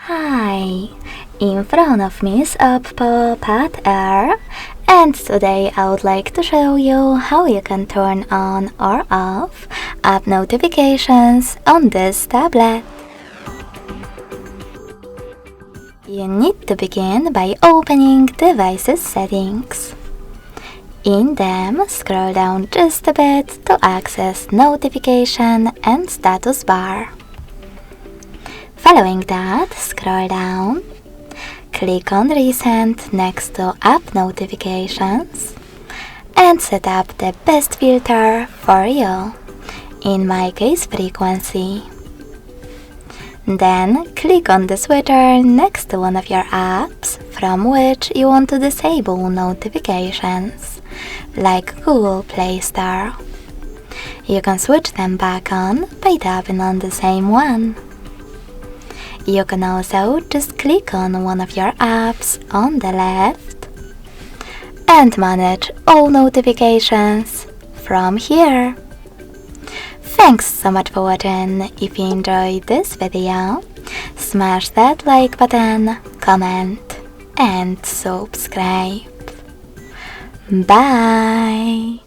Hi, in front of me is Oppo Pad Air, and today I would like to show you how you can turn on or off app notifications on this tablet. You need to begin by opening Devices Settings. In them, scroll down just a bit to access Notification and Status Bar. Following that, scroll down, click on Recent next to App Notifications, and set up the best filter for you, in my case Frequency. Then click on the switcher next to one of your apps from which you want to disable notifications, like Google Play Store. You can switch them back on by tapping on the same one. You can also just click on one of your apps on the left and manage all notifications from here. Thanks so much for watching. If you enjoyed this video, smash that like button, comment and subscribe. Bye!